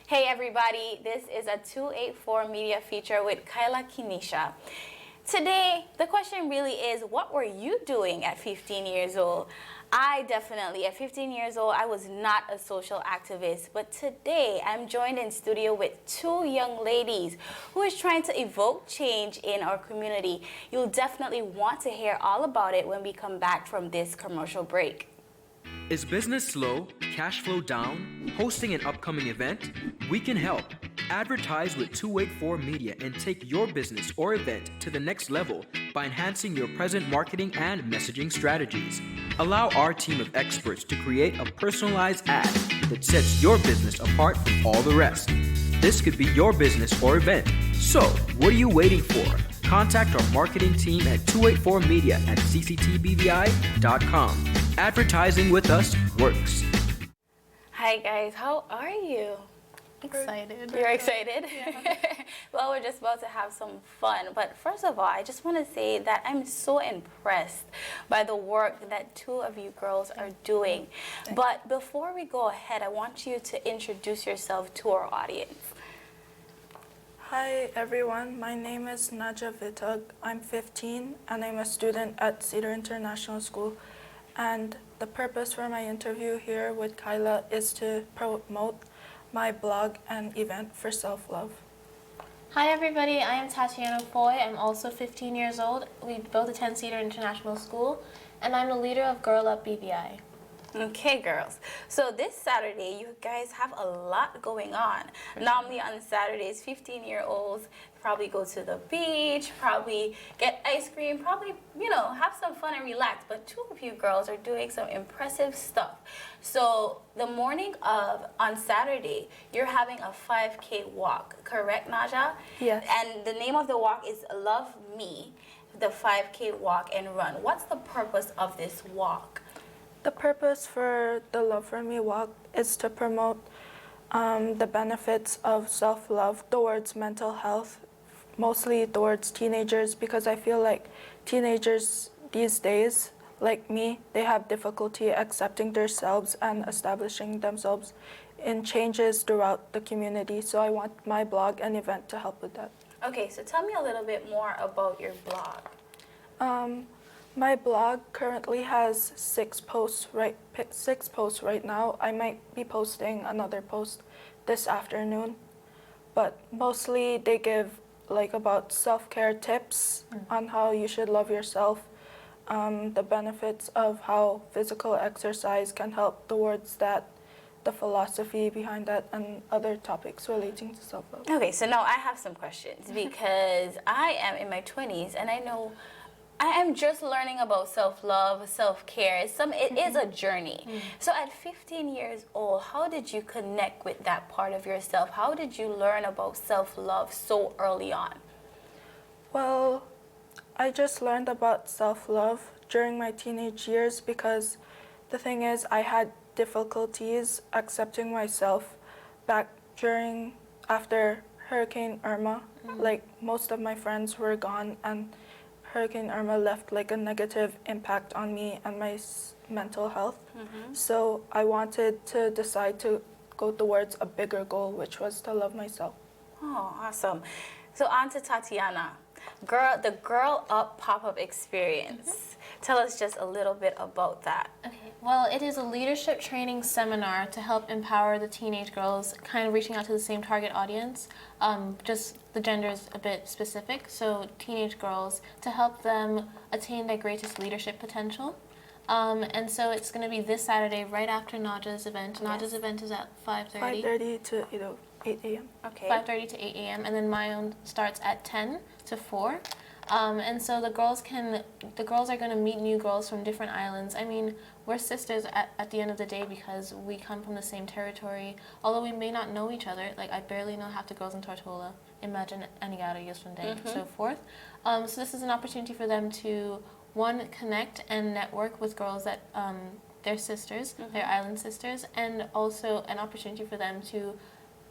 Hey everybody, this is a 284 media feature with Kyla Kinisha. Today, the question really is, what were you doing at 15 years old? I definitely, at 15 years old, I was not a social activist, but today I'm joined in studio with two young ladies who is trying to evoke change in our community. You'll definitely want to hear all about it when we come back from this commercial break. Is business slow, cash flow down, hosting an upcoming event? We can help. Advertise with 284 Media and take your business or event to the next level by enhancing your present marketing and messaging strategies. Allow our team of experts to create a personalized ad that sets your business apart from all the rest. This could be your business or event. So, what are you waiting for? Contact our marketing team at 284media at cctbvi.com. Advertising with us works. Hi guys, how are you? Excited. You're excited? Yeah. Well, we're just about to have some fun. But first of all, I just want to say that I'm so impressed by the work that two of you girls are doing. But before we go ahead, I want you to introduce yourself to our audience. Hi everyone, my name is Nadja Vitug. I'm 15 and I'm a student at Cedar International School. And the purpose for my interview here with Kyla is to promote my blog and event for self-love. Hi everybody, I am Tatiana Fahie. I'm also 15 years old. We both attend Cedar International School, and I'm the leader of Girl Up BVI. Okay, girls. So this Saturday, you guys have a lot going on. Normally on Saturdays, 15-year-olds probably go to the beach, probably get ice cream, probably, have some fun and relax. But two of you girls are doing some impressive stuff. So the morning of, on Saturday, you're having a 5K walk, correct, Nadja? Yes. And the name of the walk is Love Me, the 5K walk and run. What's the purpose of this walk? The purpose for the Love for Me walk is to promote the benefits of self-love towards mental health, mostly towards teenagers, because I feel like teenagers these days, like me, they have difficulty accepting themselves and establishing themselves in changes throughout the community. So I want my blog and event to help with that. Okay, so tell me a little bit more about your blog. My blog currently has 6 posts right now. I might be posting another post this afternoon, but mostly they give about self-care tips on how you should love yourself, the benefits of how physical exercise can help towards that, the philosophy behind that, and other topics relating to self-love. Okay, so now I have some questions because I am in my 20s and I know I am just learning about self-love, self-care. It is a journey. So at 15 years old, how did you connect with that part of yourself? How did you learn about self-love so early on? Well, I just learned about self-love during my teenage years because the thing is I had difficulties accepting myself back after Hurricane Irma. Most of my friends were gone and Hurricane Irma left a negative impact on me and my mental health. So I wanted to decide to go towards a bigger goal, which was to love myself. Oh, awesome. So on to Tatiana. The Girl Up pop-up experience. Tell us just a little bit about that. Okay, well, it is a leadership training seminar to help empower the teenage girls, kind of reaching out to the same target audience. Just the gender is a bit specific, so teenage girls, to help them attain their greatest leadership potential. And so it's going to be this Saturday right after Nadja's event. Nadja's event is at 5:30. 5:30 to 8 a.m. Okay. 5:30 to 8 a.m. and then my own starts at 10 to 4. And so the girls are going to meet new girls from different islands. I mean, we're sisters at the end of the day because we come from the same territory. Although we may not know each other, I barely know half the girls in Tortola. Imagine Anigata, Yusfunde, and so forth. So this is an opportunity for them to, one, connect and network with girls that they're sisters, they're island sisters, and also an opportunity for them to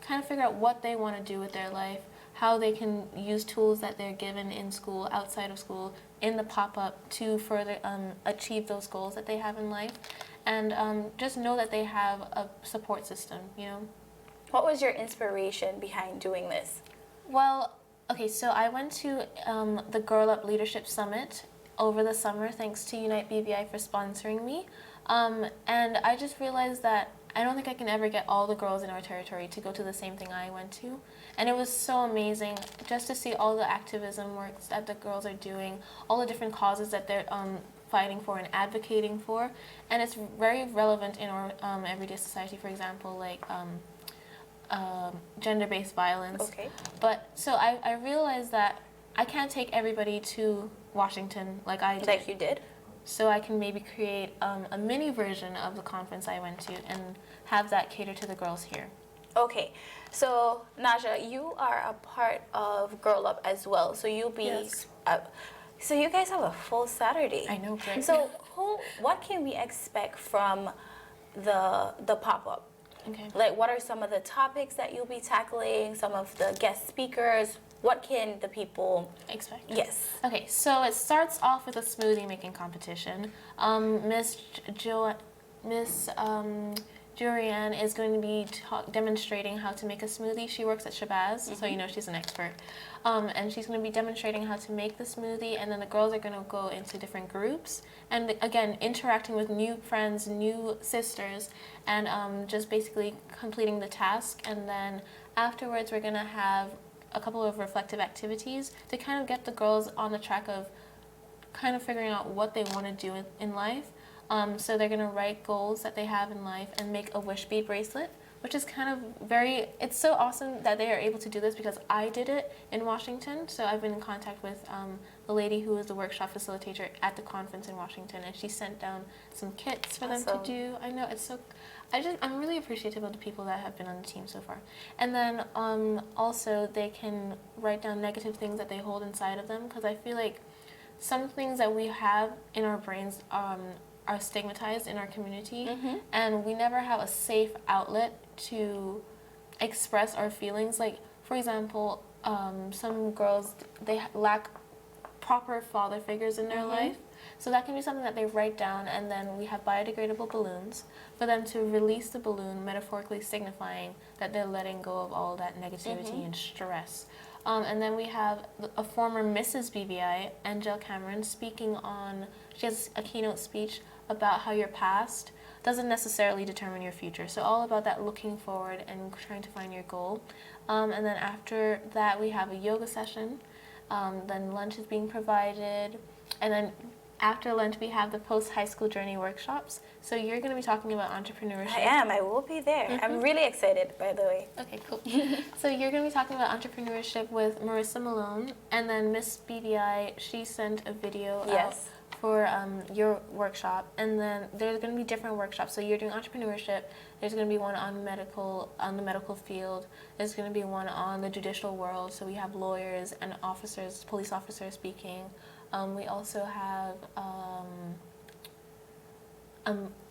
kind of figure out what they want to do with their life, how they can use tools that they're given in school, outside of school, in the pop-up to further achieve those goals that they have in life. And just know that they have a support system, What was your inspiration behind doing this? Well, okay, so I went to the Girl Up Leadership Summit over the summer, thanks to Unite BVI for sponsoring me. And I just realized that I don't think I can ever get all the girls in our territory to go to the same thing I went to. And it was so amazing just to see all the activism work that the girls are doing, all the different causes that they're fighting for and advocating for. And it's very relevant in our everyday society, for example, like gender-based violence. Okay. But so I realized that I can't take everybody to Washington like I did. Like you did? So I can maybe create a mini version of the conference I went to and have that cater to the girls here. Okay, so Nadja, you are a part of Girl Up as well. So you'll be. Yes. So you guys have a full Saturday. I know, great. So what can we expect from the pop up? Okay. Like, what are some of the topics that you'll be tackling? Some of the guest speakers. What can the people Expect. Yes. Okay, so it starts off with a smoothie making competition. Miss Jurianne is going to be demonstrating how to make a smoothie. She works at Shabazz, so you know she's an expert. And she's going to be demonstrating how to make the smoothie, and then the girls are going to go into different groups. And again, interacting with new friends, new sisters, and just basically completing the task. And then afterwards, we're going to have a couple of reflective activities to kind of get the girls on the track of kind of figuring out what they want to do in life. So they're going to write goals that they have in life and make a wish bead bracelet, which is kind of it's so awesome that they are able to do this because I did it in Washington. So I've been in contact with the lady who is the workshop facilitator at the conference in Washington, and she sent down some kits for them to do. I know, it's so, I'm really appreciative of the people that have been on the team so far. And then also they can write down negative things that they hold inside of them, because I feel like some things that we have in our brains are stigmatized in our community, and we never have a safe outlet to express our feelings. Like, for example, some girls, they lack proper father figures in their life, so that can be something that they write down, and then we have biodegradable balloons for them to release the balloon, metaphorically signifying that they're letting go of all that negativity and stress. And then we have a former Mrs. BVI, Angel Cameron, speaking on, she has a keynote speech about how your past doesn't necessarily determine your future. So all about that looking forward and trying to find your goal. And then after that, we have a yoga session. Then lunch is being provided. And then after lunch, we have the post-high school journey workshops. So you're going to be talking about entrepreneurship. I am. I will be there. I'm really excited, by the way. Okay, cool. So you're going to be talking about entrepreneurship with Marissa Malone. And then Miss BVI, she sent a video out for your workshop. And then there's going to be different workshops. So you're doing entrepreneurship. There's going to be one on the medical field. There's going to be one on the judicial world. So we have lawyers and officers, police officers speaking. We also have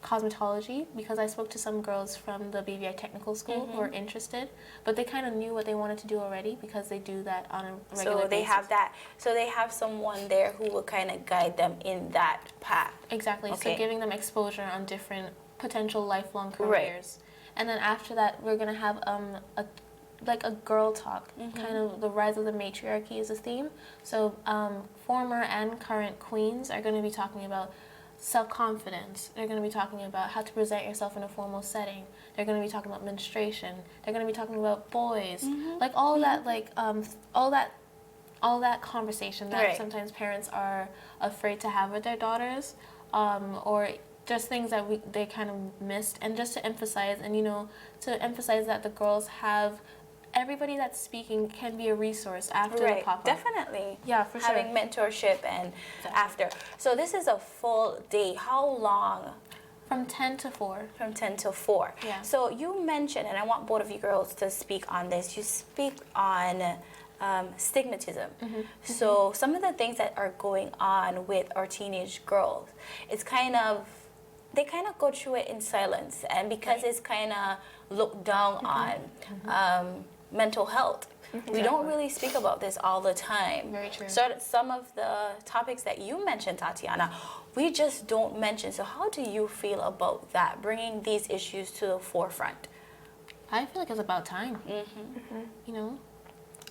cosmetology, because I spoke to some girls from the BVI Technical School who are interested, but they kind of knew what they wanted to do already because they do that on a regular basis. So they have that. So they have someone there who will kind of guide them in that path. Exactly. Okay. So giving them exposure on different potential lifelong careers. And then after that, we're going to have a girl talk, kind of the rise of the matriarchy is a theme. So former and current queens are going to be talking about self-confidence. They're going to be talking about how to present yourself in a formal setting. They're going to be talking about menstruation. They're going to be talking about boys. Like all that, like all that conversation that sometimes parents are afraid to have with their daughters, or just things that they kind of missed. And just to emphasize, and to emphasize that the girls have, everybody that's speaking can be a resource after the pop-up. Definitely. Yeah, for sure. Having mentorship and after. So this is a full day. How long? From 10 to 4. From 10 till 4. Yeah. So you mentioned, and I want both of you girls to speak on this, you speak on stigmatism. So some of the things that are going on with our teenage girls, it's they kind of go through it in silence, and because it's kind of looked down on, mental health. We don't really speak about this all the time. Very true. So some of the topics that you mentioned, Tatiana, we just don't mention. So how do you feel about that, bringing these issues to the forefront? I feel like it's about time. You know?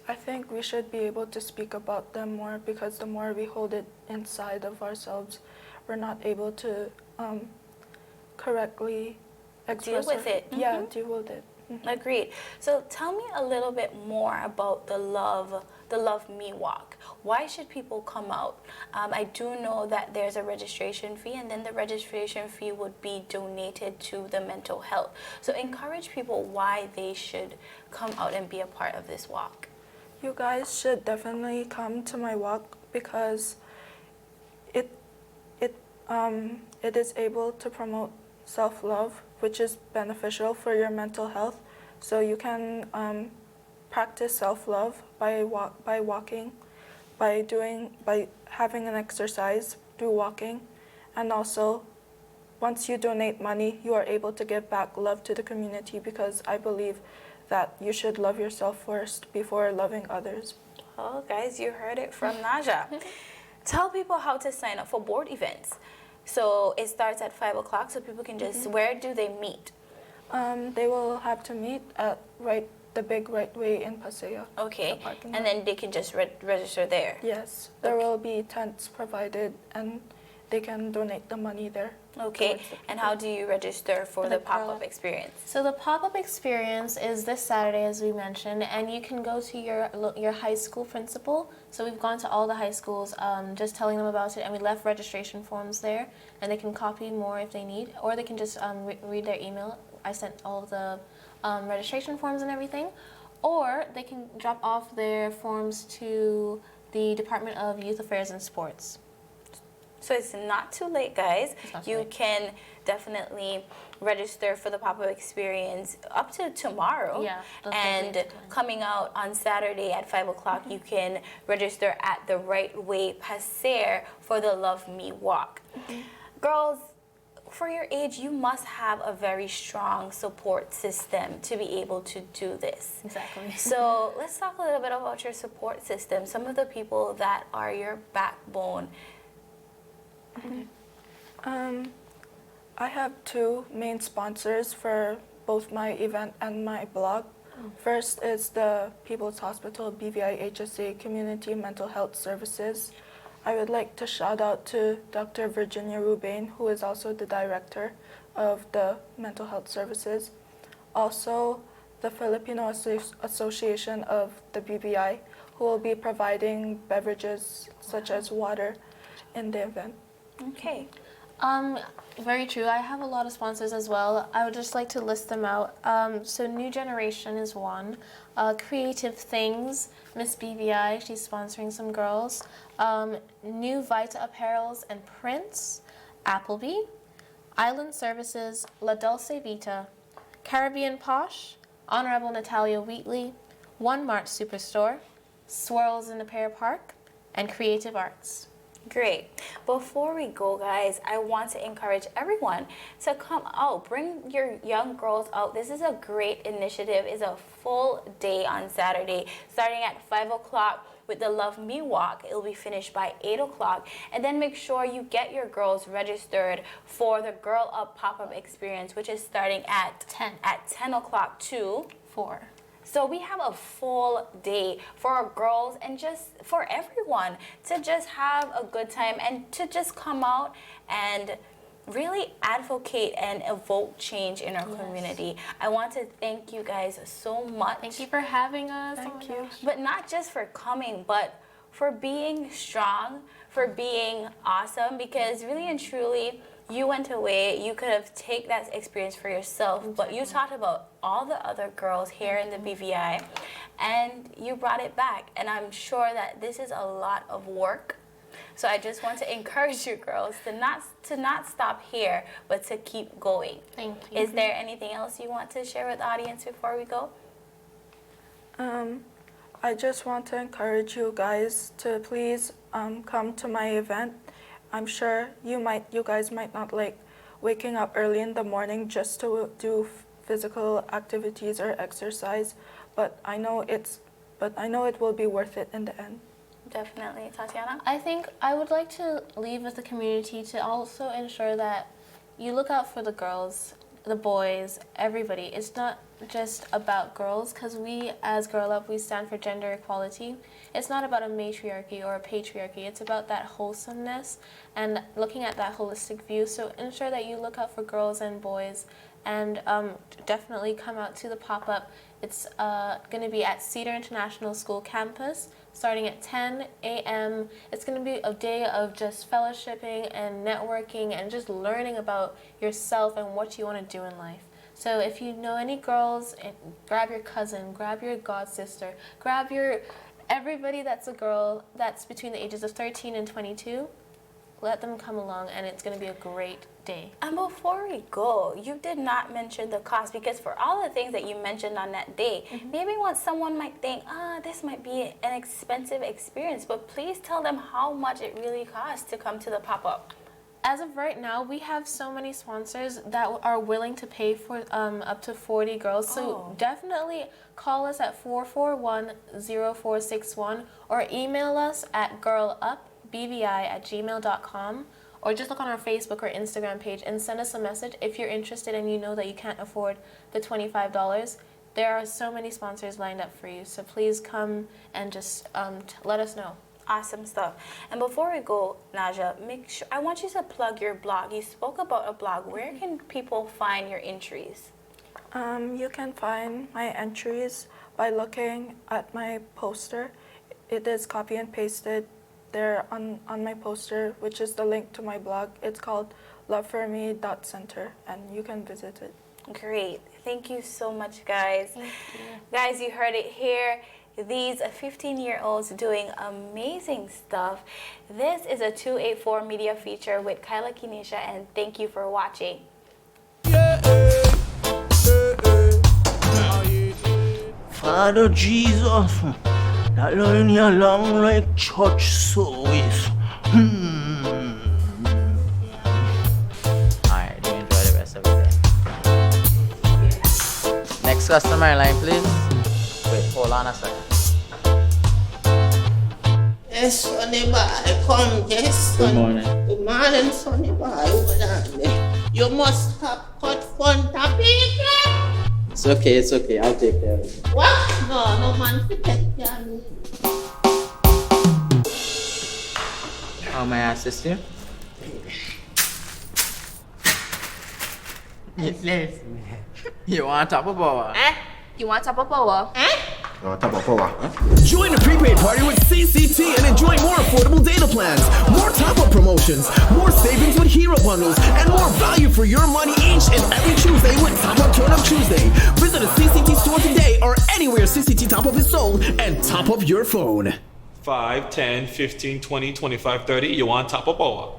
I think we should be able to speak about them more because the more we hold it inside of ourselves, we're not able to correctly express with it. Yeah, deal with it. Agreed. So tell me a little bit more about the Love Me Walk. Why should people come out? I do know that there's a registration fee, and then the registration fee would be donated to the mental health. So encourage people why they should come out and be a part of this walk. You guys should definitely come to my walk because it is able to promote self-love, which is beneficial for your mental health. So you can practice self-love by walking, by having an exercise through walking, and also once you donate money, you are able to give back love to the community because I believe that you should love yourself first before loving others. Oh, guys, you heard it from Nadja. Tell people how to sign up for board events. So it starts at 5 o'clock, so people can just, where do they meet? They will have to meet at the big right way in Paseo. Okay, the parking and lot. then they can just register there. Yes, there will be tents provided and they can donate the money there. Okay, towards the and people. how do you register for the pop-up experience? So the pop-up experience is this Saturday, as we mentioned, and you can go to your high school principal. So we've gone to all the high schools, just telling them about it, and we left registration forms there, and they can copy more if they need, or they can just read their email. I sent all of the registration forms and everything, or they can drop off their forms to the Department of Youth Affairs and Sports. So it's not too late, guys. not too You late. can definitely register for the pop-up experience up to tomorrow. Yeah, the and latest one. coming out on Saturday at 5 o'clock, you can register at the Right Way Passer for the Love Me Walk. Girls, for your age, you must have a very strong support system to be able to do this. Exactly. So let's talk a little bit about your support system, some of the people that are your backbone. I have two main sponsors for both my event and my blog. First is the People's Hospital BVI HSA Community Mental Health Services. I would like to shout out to Dr. Virginia Rubain, who is also the director of the mental health services. Also, the Filipino Association of the BVI, who will be providing beverages such as water in the event. Okay. Very true. I have a lot of sponsors as well. I would just like to list them out. So New Generation is one. Creative Things, Miss BVI, she's sponsoring some girls. New Vita Apparels and Prints, Applebee. Island Services, La Dulce Vita. Caribbean Posh, Honorable Natalia Wheatley. One Mart Superstore, Swirls in the Pear Park, and Creative Arts. Great. Before we go, guys, I want to encourage everyone to come out. Bring your young girls out. This is a great initiative. It's a full day on Saturday, starting at 5 o'clock with the Love Me Walk. It'll be finished by 8 o'clock. And then make sure you get your girls registered for the Girl Up Pop-Up Experience, which is starting at 10 o'clock to 4. So we have a full day for our girls and just for everyone to just have a good time and to just come out and really advocate and evoke change in our community. I want to thank you guys so much. Thank you for having us. Thank you. But not just for coming, but for being strong, for being awesome, because really and truly, you went away, you could have taken that experience for yourself, but you talked about all the other girls here in the BVI, and you brought it back. And I'm sure that this is a lot of work. So I just want to encourage you girls to not stop here, but to keep going. Thank you. Is there anything else you want to share with the audience before we go? I just want to encourage you guys to please come to my event. I'm sure you guys might not like waking up early in the morning just to do physical activities or exercise, but I know it will be worth it in the end. Definitely. Tatiana? I think I would like to leave with the community to also ensure that you look out for the girls, the boys, everybody. It's not just about girls, because we as Girl Up, we stand for gender equality. It's not about a matriarchy or a patriarchy. It's about that wholesomeness and looking at that holistic view. So ensure that you look out for girls and boys, and definitely come out to the pop-up. It's going to be at Cedar International School campus starting at 10 a.m. It's going to be a day of just fellowshipping and networking and just learning about yourself and what you want to do in life. So if you know any girls, grab your cousin, grab your god sister, grab everybody that's a girl that's between the ages of 13 and 22. Let them come along, and it's going to be a great day. And before we go, you did not mention the cost, because for all the things that you mentioned on that day, maybe someone might think, this might be an expensive experience, but please tell them how much it really costs to come to the pop-up. As of right now, we have so many sponsors that are willing to pay for up to 40 girls. So definitely call us at 441-0461 or email us at girlupbvi@gmail.com, or just look on our Facebook or Instagram page and send us a message if you're interested and you know that you can't afford the $25. There are so many sponsors lined up for you, so please come and just let us know. Awesome stuff. And before we go, Nadja, I want you to plug your blog. You spoke about a blog. Where can people find your entries? You can find my entries by looking at my poster. It is copy and pasted there on my poster, which is the link to my blog. It's called loveforme.center, and you can visit it. Great. Thank you so much, guys. Thank you. Guys, you heard it here. These 15-year-olds doing amazing stuff. This is a 284 media feature with Kyla Kinesha, and thank you for watching. Father Jesus, that line here long like church service. Alright, you enjoy the rest of the day. Next customer line, please. Wait, hold on a second. Yes, Sonny boy, come, yes, son. Good morning. Good morning, Sonny boy. Hold on there. You must have cut fun topic. It's okay, I'll take care of it. What? No man to take care of me. How may I assist you? Yes. You want top of power? You want top of power? Join the prepaid party with CCT and enjoy more affordable data plans, more top-up promotions, more savings with hero bundles, and more value for your money each and every Tuesday with Top Up Turn Up Tuesday. Visit a CCT store today or anywhere CCT Top Up is sold and top up your phone. 5, 10, 15, 20, 25, 30. You want top up power?